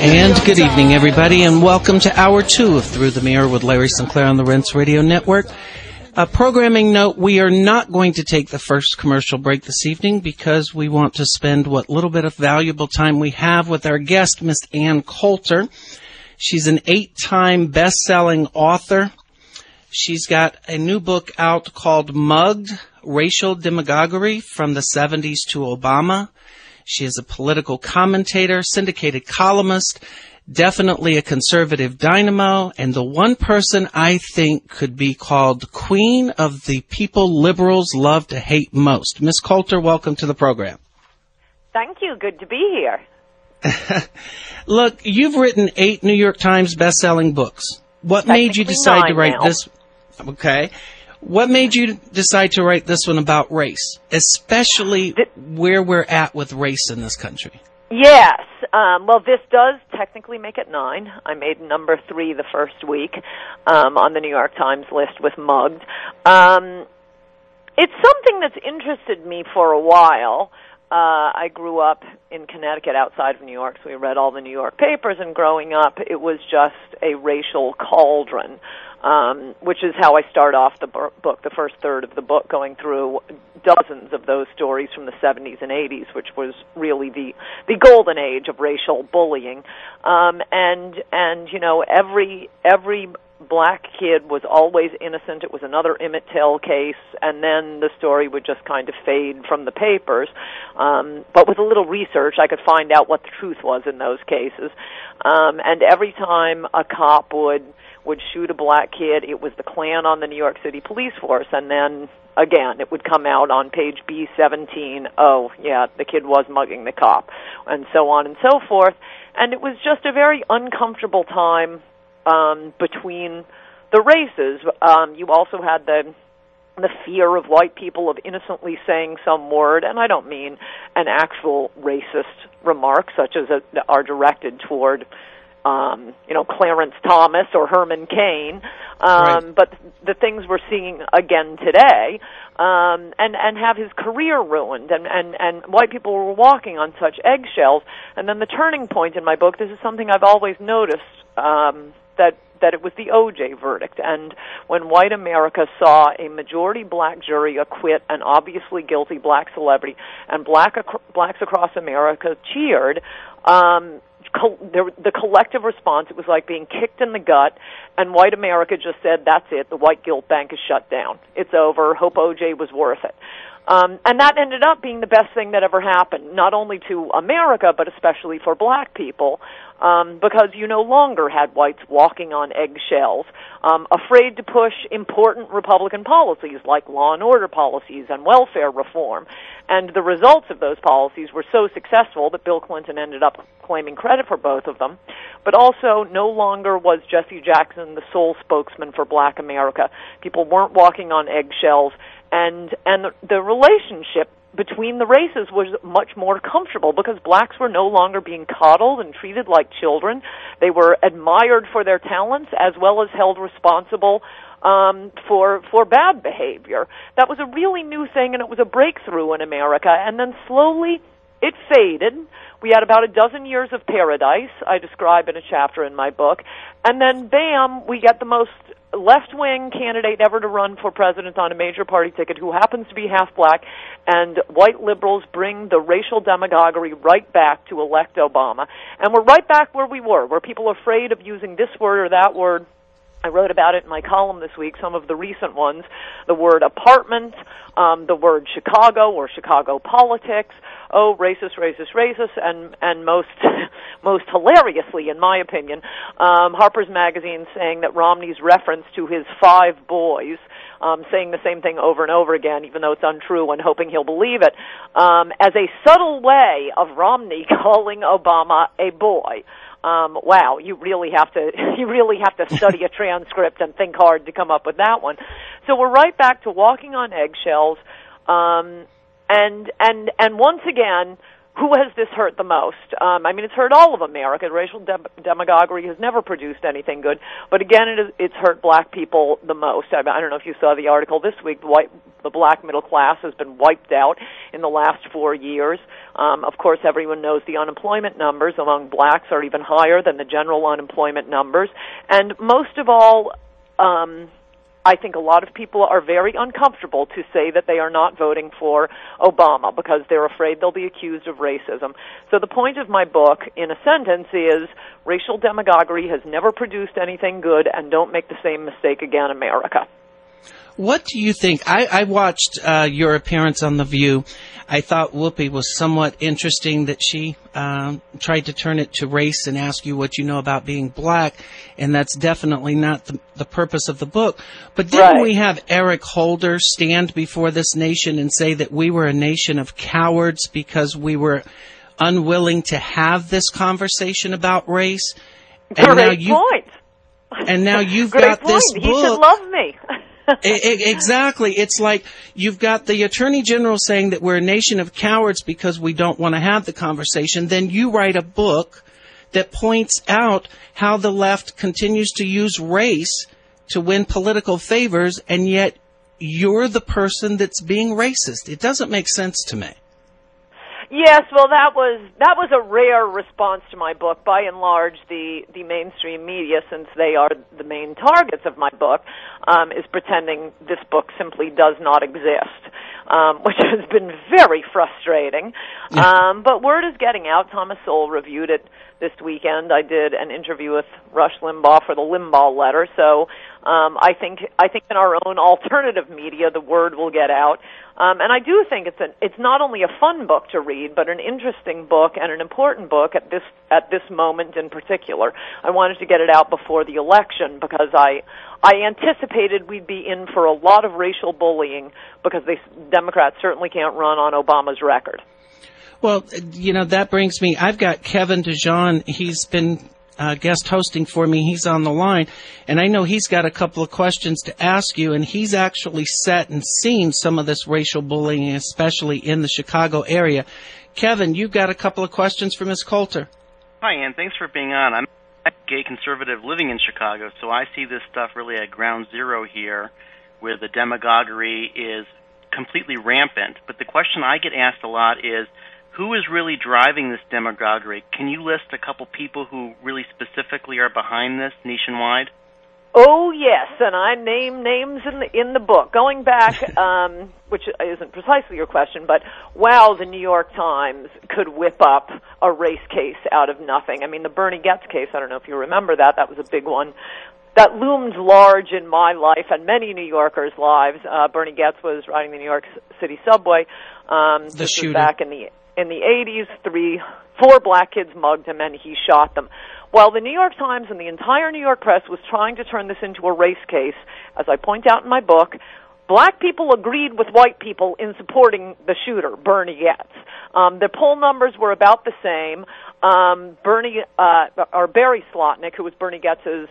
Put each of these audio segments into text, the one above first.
And good evening, everybody, and welcome to Hour 2 of Through the Mirror with Larry Sinclair on the Rense Radio Network. A programming note, we are not going to take the first commercial break this evening because we want to spend what little bit of valuable time we have with our guest, Miss Ann Coulter. She's an 8-time best-selling author. She's got a new book out called Mugged, Racial Demagoguery from the 70s to Obama. She is a political commentator, syndicated columnist, definitely a conservative dynamo, and the one person I think could be called Queen of the People Liberals Love to Hate Most. Miss Coulter, welcome to the program. Thank you. Good to be here. Look, you've written 8 New York Times best-selling books. What made you decide to write this? Okay. What made you decide to write this one about race, especially where we're at with race in this country? Yes. Well, this does technically make it 9. I made number 3 the first week on the New York Times list with Mugged. It's something that's interested me for a while. I grew up in Connecticut outside of New York, so we read all the New York papers, and growing up it was just a racial cauldron, which is how I start off the book, the first third of the book, going through dozens of those stories from the 70s and 80s, which was really the golden age of racial bullying. And you know, every black kid was always innocent. It was another Emmett Till case, and then the story would just kind of fade from the papers. But with a little research, I could find out what the truth was in those cases. And every time a cop would shoot a black kid, it was the Klan on the New York City police force, and then again it would come out on page B17, oh yeah, the kid was mugging the cop, and so on and so forth. And it was just a very uncomfortable time between the races. You also had the fear of white people of innocently saying some word, and I don't mean an actual racist remark such as are directed toward Clarence Thomas or Herman Cain, right. But the things we're seeing again today, and have his career ruined, and white people were walking on such eggshells. And then the turning point in my book, this is something I've always noticed, that it was the O.J. verdict. And when white America saw a majority black jury acquit an obviously guilty black celebrity, and blacks across America cheered, the collective response, it was like being kicked in the gut, and white America just said, that's it, the white guilt bank is shut down. It's over. Hope O.J. was worth it. And that ended up being the best thing that ever happened, not only to America, but especially for black people, because you no longer had whites walking on eggshells, afraid to push important Republican policies like law and order policies and welfare reform. And the results of those policies were so successful that Bill Clinton ended up claiming credit for both of them. But also, no longer was Jesse Jackson the sole spokesman for black America. People weren't walking on eggshells, and the relationship between the races was much more comfortable because blacks were no longer being coddled and treated like children. They were admired for their talents as well as held responsible for bad behavior. That was a really new thing, and it was a breakthrough in America. And then slowly it faded. We had about a dozen years of paradise, I describe in a chapter in my book, and then bam, we get the most left-wing candidate ever to run for president on a major party ticket who happens to be half black, and white liberals bring the racial demagoguery right back to elect Obama. And we're right back where we were, where people are afraid of using this word or that word. I wrote about it in my column this week, some of the recent ones, the word apartment, the word Chicago or Chicago politics, racist, and most hilariously, in my opinion, Harper's Magazine saying that Romney's reference to his 5 boys, saying the same thing over and over again, even though it's untrue, and hoping he'll believe it, as a subtle way of Romney calling Obama a boy. Wow, you really have to study a transcript and think hard to come up with that one. So we're right back to walking on eggshells, and once again, who has this hurt the most? I mean, it's hurt all of America. Racial demagoguery has never produced anything good, but again, it's hurt black people the most. I don't know if you saw the article this week. The black middle class has been wiped out in the last 4 years. Of course, everyone knows the unemployment numbers among blacks are even higher than the general unemployment numbers. And most of all, I think a lot of people are very uncomfortable to say that they are not voting for Obama because they're afraid they'll be accused of racism. So the point of my book, in a sentence, is racial demagoguery has never produced anything good, and don't make the same mistake again, America. What do you think? I watched your appearance on The View. I thought Whoopi was somewhat interesting that she tried to turn it to race and ask you what you know about being black, and that's definitely not the purpose of the book. But didn't we have Eric Holder stand before this nation and say that we were a nation of cowards because we were unwilling to have this conversation about race? And Great point. And now you've got this book. He should love me. Exactly. It's like you've got the Attorney General saying that we're a nation of cowards because we don't want to have the conversation. Then you write a book that points out how the left continues to use race to win political favors, and yet you're the person that's being racist. It doesn't make sense to me. Yes, well, that was a rare response to my book. By and large, the mainstream media, since they are the main targets of my book, is pretending this book simply does not exist, which has been very frustrating. But word is getting out. Thomas Sowell reviewed it this weekend. I did an interview with Rush Limbaugh for the Limbaugh Letter, so I think in our own alternative media the word will get out. And I do think it's not only a fun book to read, but an interesting book and an important book at this moment in particular. I wanted to get it out before the election because I anticipated we'd be in for a lot of racial bullying because Democrats certainly can't run on Obama's record. Well, that brings me, I've got Kevin DeJean. He's been guest hosting for me. He's on the line, and I know he's got a couple of questions to ask you, and he's actually sat and seen some of this racial bullying, especially in the Chicago area. Kevin, you've got a couple of questions for Ms. Coulter. Hi, Ann. Thanks for being on. I'm a gay conservative living in Chicago, so I see this stuff really at ground zero here, where the demagoguery is completely rampant. But the question I get asked a lot is, who is really driving this demagoguery? Can you list a couple people who really specifically are behind this nationwide? Oh, yes, and I name names in the book. Going back, which isn't precisely your question, but wow, the New York Times could whip up a race case out of nothing. I mean, the Bernie Goetz case, I don't know if you remember that. That was a big one. That loomed large in my life and many New Yorkers' lives. Bernie Goetz was riding the New York City subway. This was back in the 80s, 4 black kids mugged him and he shot them. While the New York Times and the entire New York press was trying to turn this into a race case, as I point out in my book, black people agreed with white people in supporting the shooter, Bernie Goetz. The poll numbers were about the same. Barry Slotnick, who was Bernie Goetz's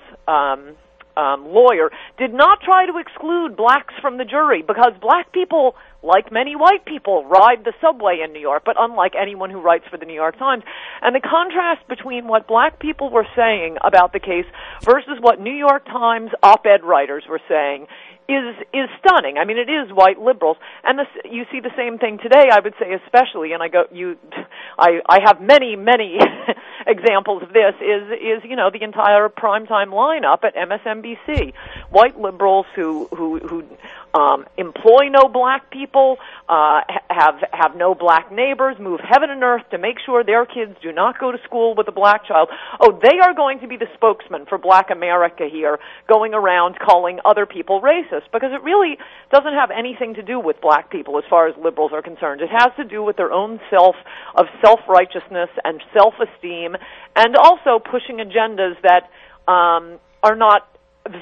lawyer, did not try to exclude blacks from the jury because black people, like many white people, ride the subway in New York, but unlike anyone who writes for the New York Times. And the contrast between what black people were saying about the case versus what New York Times op-ed writers were saying is stunning. I mean, it is white liberals, and you see the same thing today. I would say, especially, and I have many examples of this. Is the entire primetime lineup at MSNBC, white liberals who employ no black people, have no black neighbors, move heaven and earth to make sure their kids do not go to school with a black child. Oh, they are going to be the spokesman for Black America here, going around calling other people racist. Because it really doesn't have anything to do with black people as far as liberals are concerned. It has to do with their own self-righteousness and self-esteem, and also pushing agendas that are not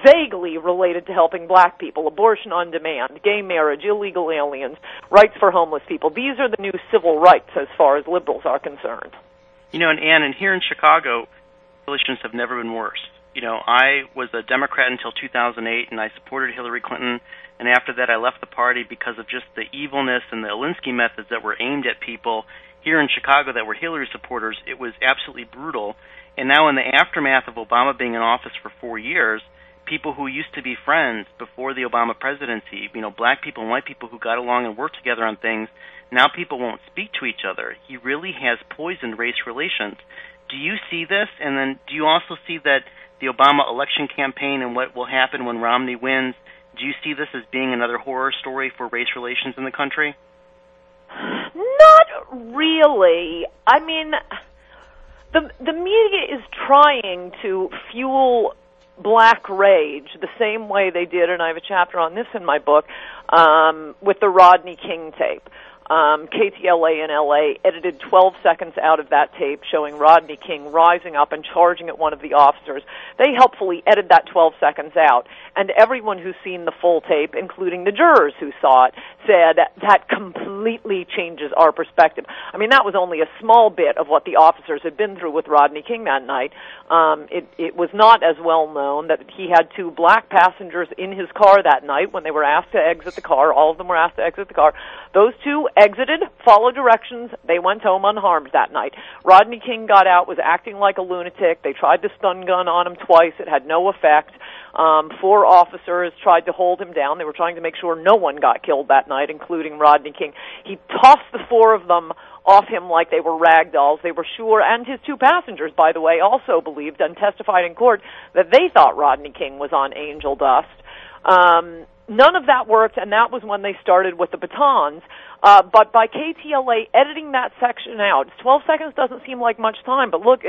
vaguely related to helping black people: abortion on demand, gay marriage, illegal aliens, rights for homeless people. These are the new civil rights as far as liberals are concerned. And Ann, and here in Chicago, relations have never been worse. I was a Democrat until 2008, and I supported Hillary Clinton, and after that I left the party because of just the evilness and the Alinsky methods that were aimed at people here in Chicago that were Hillary supporters, it was absolutely brutal. And now in the aftermath of Obama being in office for 4 years, people who used to be friends before the Obama presidency, black people and white people who got along and worked together on things, now people won't speak to each other. He really has poisoned race relations. Do you see this? And then do you also see that the Obama election campaign and what will happen when Romney wins, do you see this as being another horror story for race relations in the country? Not really. I mean, the media is trying to fuel black rage the same way they did, and I have a chapter on this in my book, with the Rodney King tape. KTLA in LA edited 12 seconds out of that tape showing Rodney King rising up and charging at one of the officers. They helpfully edited that 12 seconds out, and everyone who's seen the full tape, including the jurors who saw it, said that completely changes our perspective. I mean, that was only a small bit of what the officers had been through with Rodney King that night. It was not as well known that he had 2 black passengers in his car that night when they were asked to exit the car. All of them were asked to exit the car. Those 2 exited, followed directions. They went home unharmed that night. Rodney King got out, was acting like a lunatic. They tried the stun gun on him twice. It had no effect. 4 officers tried to hold him down. They were trying to make sure no one got killed that night, including Rodney King. He tossed the 4 of them off him like they were rag dolls. They were sure, and his 2 passengers, by the way, also believed and testified in court that they thought Rodney King was on angel dust. None of that worked, and that was when they started with the batons. But by KTLA editing that section out, 12 seconds doesn't seem like much time, but look,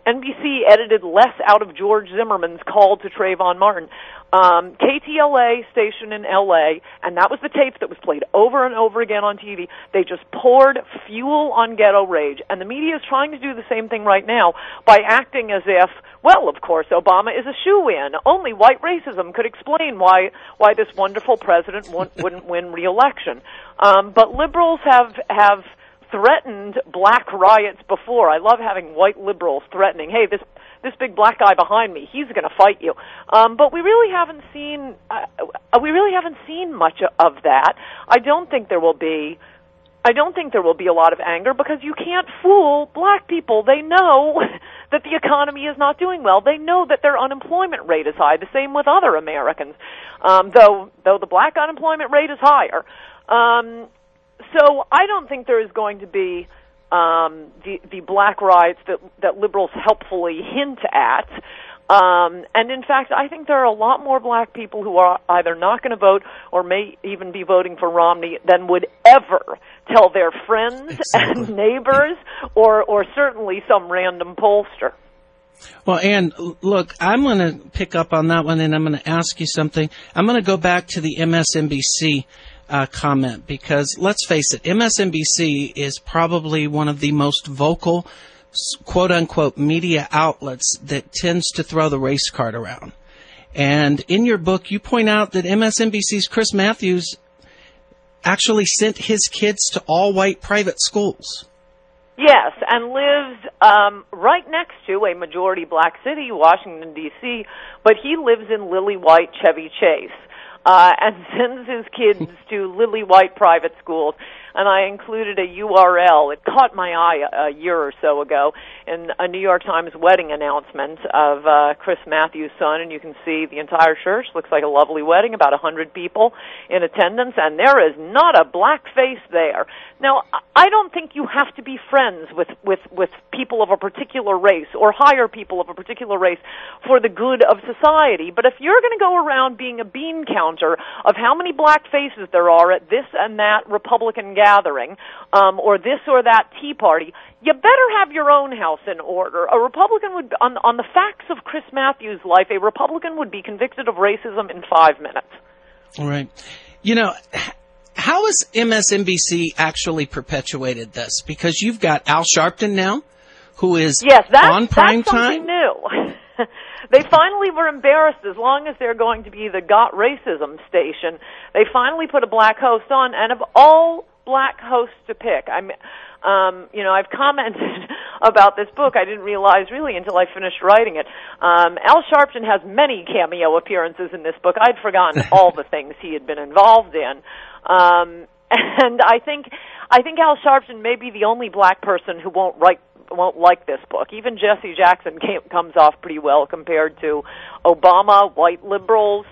NBC edited less out of George Zimmerman's call to Trayvon Martin. KTLA station in LA, and that was the tape that was played over and over again on TV. They just poured fuel on ghetto rage, and the media is trying to do the same thing right now by acting as if, well, of course, Obama is a shoo-in. Only white racism could explain why this wonderful president wouldn't win re-election. But liberals have threatened black riots before. I love having white liberals threatening, hey, this big black guy behind me, he's going to fight you. But we really haven't seen much of that. I don't think there will be a lot of anger because you can't fool black people. They know that the economy is not doing well. They know that their unemployment rate is high. The same with other Americans, though the black unemployment rate is higher. So I don't think there is going to be the black riots that liberals helpfully hint at. And in fact, I think there are a lot more black people who are either not going to vote or may even be voting for Romney than would ever tell their friends and neighbors or certainly some random pollster. Well, Ann, look, I'm going to pick up on that one, and I'm going to ask you something. I'm going to go back to the MSNBC comment, because let's face it, MSNBC is probably one of the most vocal, quote-unquote, media outlets that tends to throw the race card around. And in your book, you point out that MSNBC's Chris Matthews actually sent his kids to all-white private schools. Yes, and lives right next to a majority black city, Washington, D.C., but he lives in lily-white Chevy Chase. And sends his kids to lily-white private schools. And I included a URL. It caught my eye a year or so ago in a New York Times wedding announcement of Chris Matthews' son, and you can see the entire church. Looks like a lovely wedding, about 100 people in attendance, and there is not a black face there. Now, I don't think you have to be friends with people of a particular race or hire people of a particular race for the good of society, but if you're going to go around being a bean counter of how many black faces there are at this and that Republican gathering, or this or that Tea Party, you better have your own house in order. A Republican would, on the facts of Chris Matthews' life, a Republican would be convicted of racism in 5 minutes. All right. You know, how has MSNBC actually perpetuated this? Because you've got Al Sharpton now, who is on prime time. That's something new. They finally were embarrassed. As long as they're going to be the Got Racism station, they finally put a black host on, and of all black hosts to pick, I've commented about this book. I didn't realize really until I finished writing it. Al Sharpton has many cameo appearances in this book. I'd forgotten all the things he had been involved in. And I think Al Sharpton may be the only black person who won't like this book. Even Jesse Jackson comes off pretty well compared to Obama, white liberals,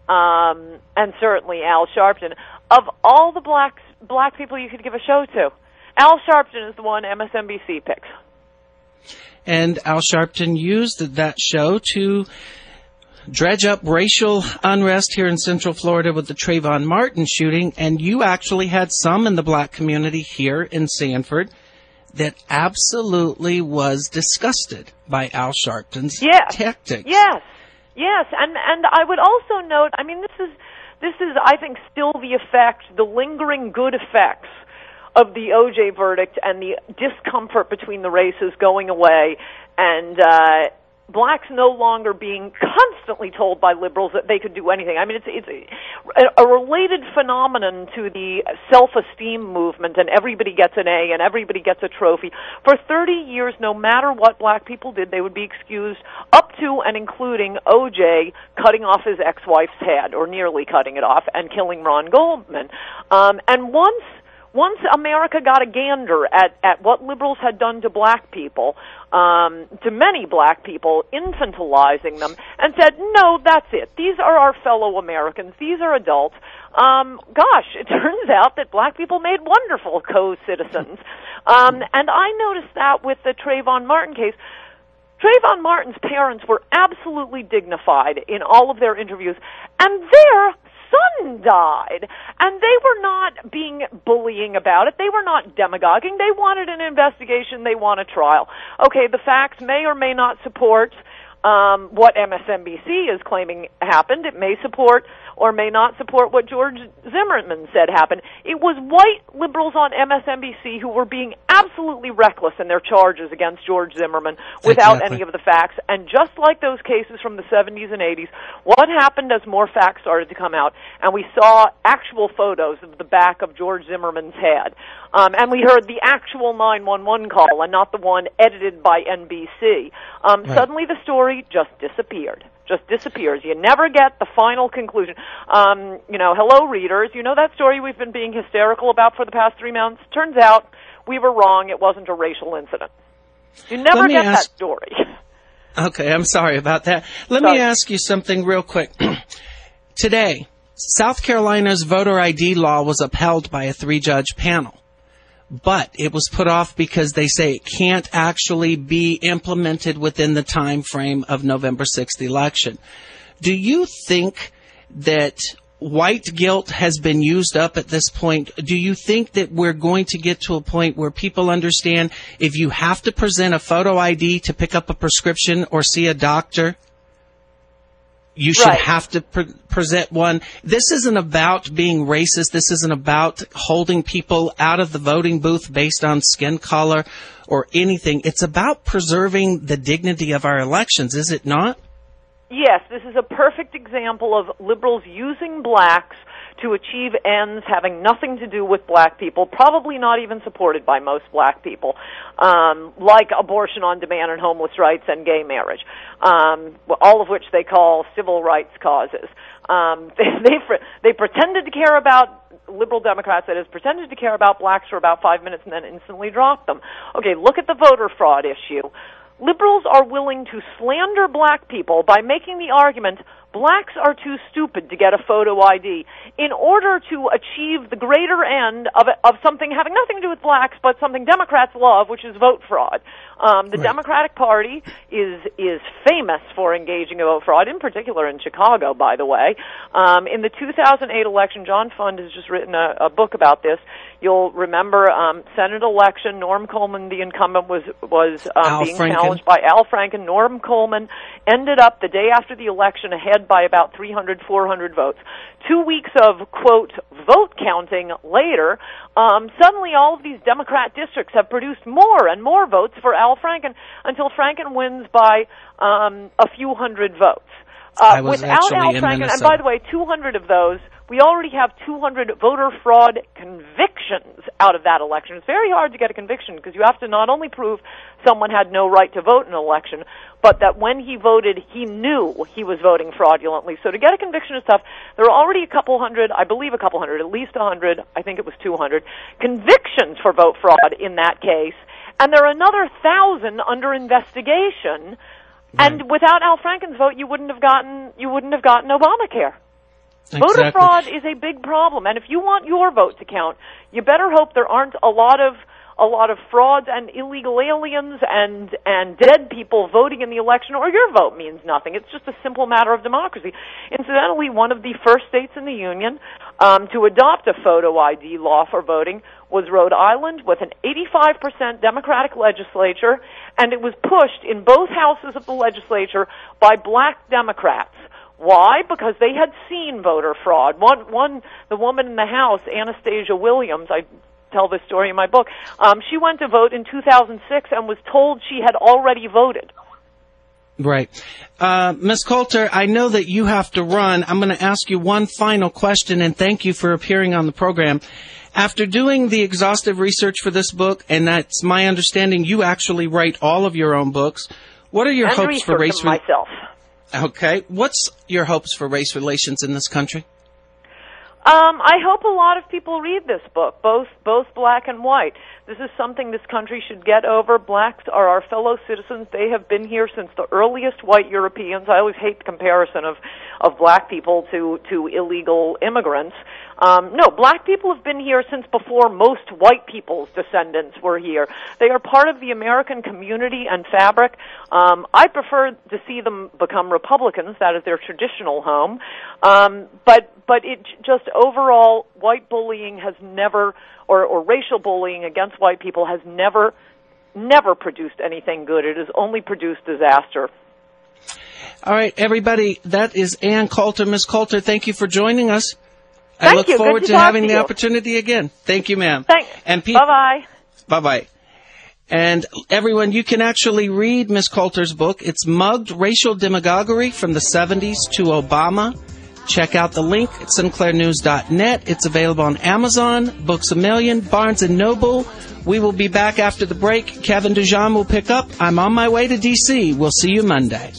and certainly Al Sharpton. Of all the black people you could give a show to, Al Sharpton is the one MSNBC picks. And Al Sharpton used that show to dredge up racial unrest here in Central Florida with the Trayvon Martin shooting, and you actually had some in the black community here in Sanford that absolutely was disgusted by Al Sharpton's tactics. Yes, and I would also note, I mean, this is I think still the lingering good effects of the O.J. verdict and the discomfort between the races going away, and blacks no longer being constantly told by liberals that they could do anything. I mean, it's a related phenomenon to the self-esteem movement, and everybody gets an A and everybody gets a trophy. For 30 years, no matter what black people did, they would be excused up to and including O.J. cutting off his ex-wife's head, or nearly cutting it off, and killing Ron Goldman. And once America got a gander at what liberals had done to black people, to many black people, infantilizing them, and said, no, that's it. These are our fellow Americans. These are adults. It turns out that black people made wonderful co-citizens. And I noticed that with the Trayvon Martin case. Trayvon Martin's parents were absolutely dignified in all of their interviews, and their son died, and they were not being bullying about it. They were not demagoguing. They wanted an investigation. They want a trial. Okay, the facts may or may not support what MSNBC is claiming happened. It may support or may not support what George Zimmerman said happened. It was white liberals on MSNBC who were being absolutely reckless in their charges against George Zimmerman without any of the facts. And just like those cases from the 70s and 80s, what happened as more facts started to come out, and we saw actual photos of the back of George Zimmerman's head, and we heard the actual 911 call and not the one edited by NBC, suddenly the story just disappeared. You never get the final conclusion. Hello, readers. You know that story we've been being hysterical about for the past 3 months? Turns out we were wrong. It wasn't a racial incident. You never get that story. Okay, I'm sorry about that. Let me ask you something real quick. Today, South Carolina's voter ID law was upheld by a 3-judge panel. But it was put off because they say it can't actually be implemented within the time frame of November 6th election. Do you think that white guilt has been used up at this point? Do you think that we're going to get to a point where people understand if you have to present a photo ID to pick up a prescription or see a doctor, you should have to present one? This isn't about being racist. This isn't about holding people out of the voting booth based on skin color or anything. It's about preserving the dignity of our elections, is it not? Yes, this is a perfect example of liberals using blacks to achieve ends having nothing to do with black people, probably not even supported by most black people, like abortion on demand and homeless rights and gay marriage, all of which they call civil rights causes. They pretended to care about, liberal Democrats, that is, pretended to care about blacks for about 5 minutes and then instantly dropped them. Okay, look at the voter fraud issue. Liberals are willing to slander black people by making the argument blacks are too stupid to get a photo ID in order to achieve the greater end of something having nothing to do with blacks, but something Democrats love, which is vote fraud. The Democratic Party is famous for engaging in vote fraud, in particular in Chicago, by the way. In the 2008 election, John Fund has just written a book about this. You'll remember Senate election, Norm Coleman, the incumbent, was being challenged by Al Franken. Norm Coleman ended up the day after the election ahead by about 300, 400 votes. 2 weeks of, quote, vote counting later, suddenly all of these Democrat districts have produced more and more votes for Al Franken until Franken wins by a few hundred votes. Without Al Franken, and by the way, 200 of those we already have 200 voter fraud convictions out of that election. It's very hard to get a conviction because you have to not only prove someone had no right to vote in an election, but that when he voted, he knew he was voting fraudulently. So to get a conviction is tough. There are already a couple hundred, I believe a couple hundred, at least 100, I think it was 200, convictions for vote fraud in that case, and there are another 1,000 under investigation. Right. And without Al Franken's vote, you wouldn't have gotten Obamacare. Exactly. Voter fraud is a big problem, and if you want your vote to count, you better hope there aren't a lot of frauds and illegal aliens and dead people voting in the election, or your vote means nothing. It's just a simple matter of democracy. Incidentally, one of the first states in the union to adopt a photo ID law for voting was Rhode Island, with an 85% Democratic legislature, and it was pushed in both houses of the legislature by black Democrats. Why? Because they had seen voter fraud. The woman in the House, Anastasia Williams, I tell this story in my book, she went to vote in 2006 and was told she had already voted. Right. Ms. Coulter, I know that you have to run. I'm going to ask you one final question, and thank you for appearing on the program. After doing the exhaustive research for this book, and that's my understanding, you actually write all of your own books, what are your hopes for race myself? Okay. What's your hopes for race relations in this country? I hope a lot of people read this book, both black and white. This is something this country should get over. Blacks are our fellow citizens. They have been here since the earliest white Europeans. I always hate the comparison of black people to illegal immigrants. No, black people have been here since before most white people's descendants were here. They are part of the American community and fabric. I prefer to see them become Republicans. That is their traditional home. But it just overall, white bullying has never, or racial bullying against white people has never produced anything good. It has only produced disaster. All right, everybody, that is Ann Coulter. Ms. Coulter, thank you for joining us. Thank I look you. forward to to having the you. opportunity again. Thank you, ma'am. Thanks. And bye-bye. Bye-bye. And everyone, you can actually read Ms. Coulter's book. It's Mugged Racial Demagoguery from the 70s to Obama. Check out the link at sinclairnews.net. It's available on Amazon, Books A Million, Barnes & Noble. We will be back after the break. Kevin Dujan will pick up. I'm on my way to D.C. We'll see you Monday.